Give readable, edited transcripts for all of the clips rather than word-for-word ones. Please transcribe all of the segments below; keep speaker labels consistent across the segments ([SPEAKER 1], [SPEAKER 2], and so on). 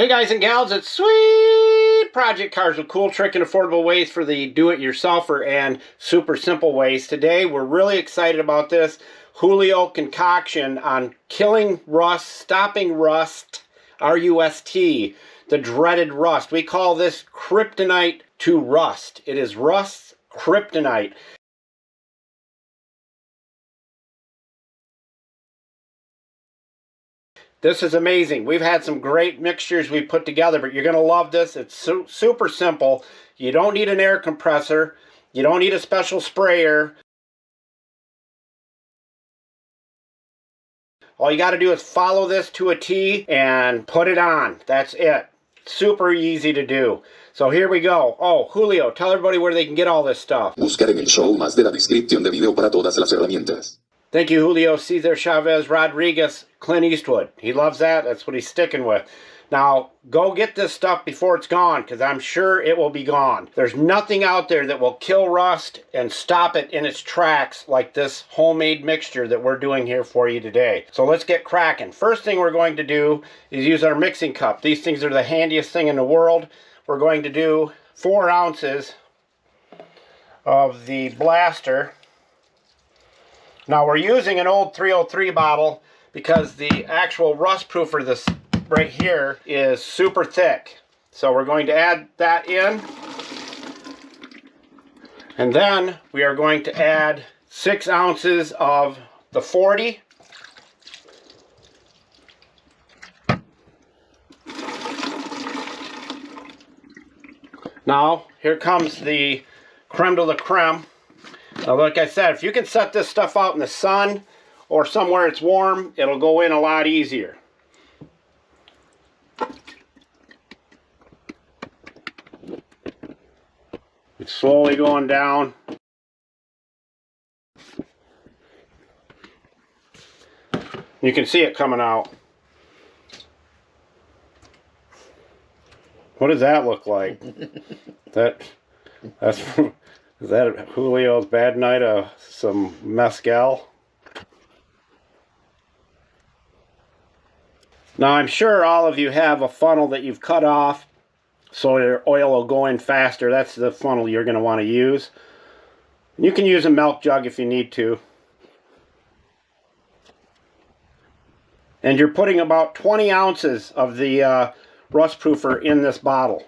[SPEAKER 1] Hey guys and gals, it's Sweet Project Cars with cool, trick, and affordable ways for the do-it-yourselfer and super simple ways. Today we're really excited about this Julio concoction on killing rust, stopping rust, R-U-S-T, the dreaded rust. We call this kryptonite to rust. It is rust's kryptonite. This is amazing. We've had some great mixtures we put together, but you're going to love this. It's super simple. You don't need an air compressor. You don't need a special sprayer. All you got to do is follow this to a T and put it on. That's it. Super easy to do. So here we go. Oh, Julio, tell everybody where they can get all this stuff.
[SPEAKER 2] Buscar en el show más de la descripción de video para todas las herramientas.
[SPEAKER 1] Thank you, Julio Cesar Chavez Rodriguez, Clint Eastwood. He loves that. That's what he's sticking with. Now, go get this stuff before it's gone, because I'm sure it will be gone. There's nothing out there that will kill rust and stop it in its tracks like this homemade mixture that we're doing here for you today. So let's get cracking. First thing we're going to do is use our mixing cup. These things are the handiest thing in the world. We're going to do 4 ounces of the Blaster. Now we're using an old 303 bottle because the actual rust proofer, this right here, is super thick. So we're going to add that in. And then we are going to add 6 ounces of the 40. Now here comes the creme de la creme. Now, like I said, if you can set this stuff out in the sun or somewhere it's warm, it'll go in a lot easier. It's slowly going down. You can see it coming out. What does that look like? That's is that Julio's bad night of some mezcal? Now I'm sure all of you have a funnel that you've cut off so your oil will go in faster. That's the funnel you're going to want to use. You can use a milk jug if you need to. And you're putting about 20 ounces of the rust proofer in this bottle.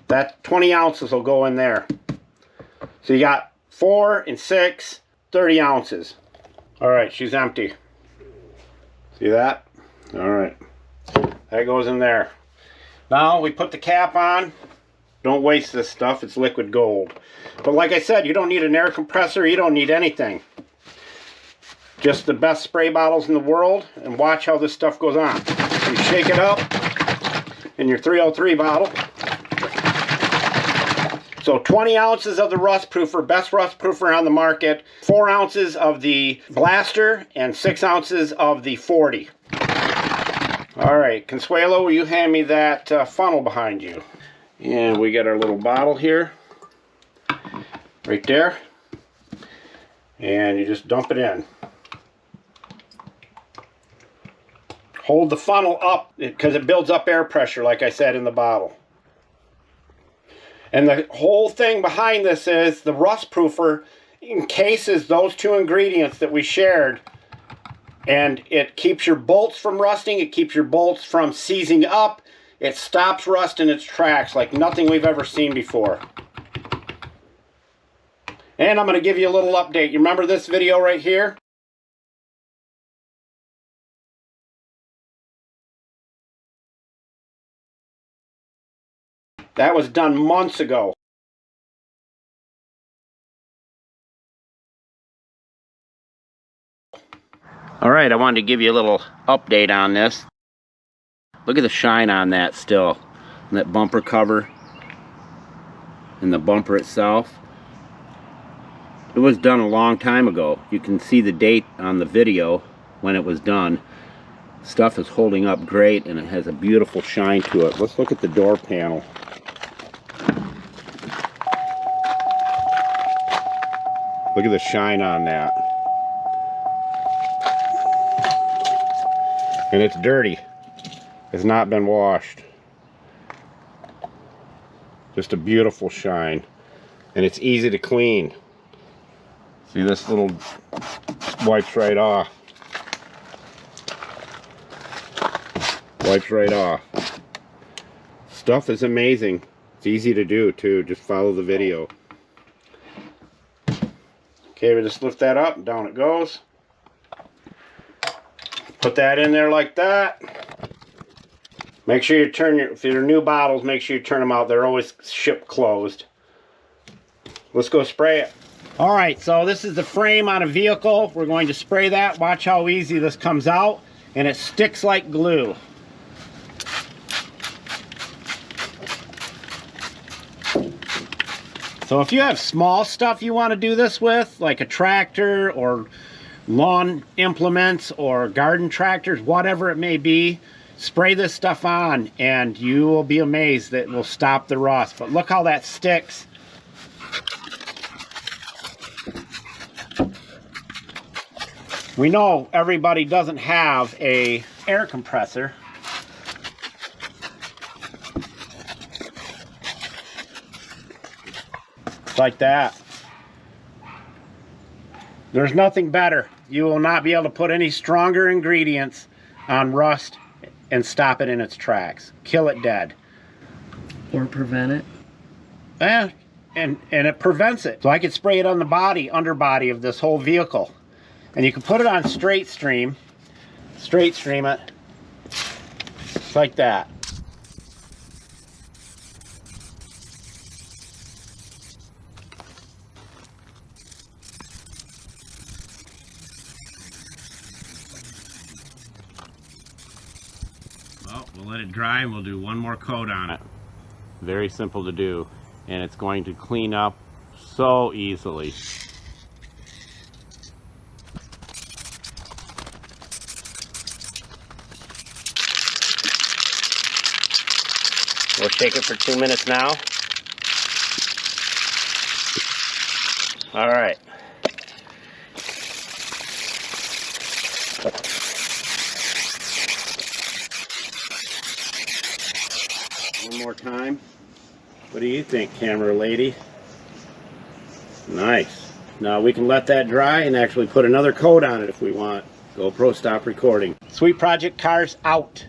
[SPEAKER 1] That 20 ounces will go in there. So you got 4 and 6, 30 ounces. Alright, she's empty. See that? Alright. That goes in there. Now we put the cap on. Don't waste this stuff, it's liquid gold. But like I said, you don't need an air compressor, you don't need anything. Just the best spray bottles in the world, and watch how this stuff goes on. You shake it up in your 303 bottle. So 20 ounces of the rust proofer, best rust proofer on the market, 4 ounces of the Blaster, and 6 ounces of the 40. Alright, Consuelo, will you hand me that funnel behind you? And we got our little bottle here, right there. And you just dump it in. Hold the funnel up, because it builds up air pressure, like I said, in the bottle. And the whole thing behind this is the rust proofer encases those 2 ingredients that we shared, and it keeps your bolts from rusting, it keeps your bolts from seizing up, it stops rust in its tracks like nothing we've ever seen before. And I'm going to give you a little update. You remember this video right here? That was done months ago. Alright, I wanted to give you a little update on this. Look at the shine on that still. And that bumper cover. And the bumper itself. It was done a long time ago. You can see the date on the video when it was done. Stuff is holding up great and it has a beautiful shine to it. Let's look at the door panel. Look at the shine on that. And it's dirty. It's not been washed. Just a beautiful shine. And it's easy to clean. See, this little wipes right off. Wipes right off. Stuff is amazing. It's easy to do too. Just follow the video. Okay, we just lift that up and down it goes. Put that in there like that. Make sure you turn your, if they're new bottles, make sure you turn them out. They're always shipped closed. Let's go spray it. All right, so this is the frame on a vehicle. We're going to spray that. Watch how easy this comes out, and it sticks like glue. So if you have small stuff you want to do this with, like a tractor or lawn implements or garden tractors, whatever it may be, spray this stuff on and you will be amazed that it will stop the rust. But look how that sticks. We know everybody doesn't have an air compressor. Like that. There's nothing better. You will not be able to put any stronger ingredients on rust and stop it in its tracks. Kill it dead.
[SPEAKER 3] Or prevent it.
[SPEAKER 1] And it prevents it. So I could spray it on the body, underbody of this whole vehicle. And you can put it on straight stream it, just like that. Well, we'll let it dry and we'll do one more coat on it. Very simple to do, and it's going to clean up so easily. We'll shake it for 2 minutes now. All right. One more time. What do you think, camera lady? Nice. Now we can let that dry and actually put another coat on it if we want. GoPro, stop recording. Sweet Project Cars out.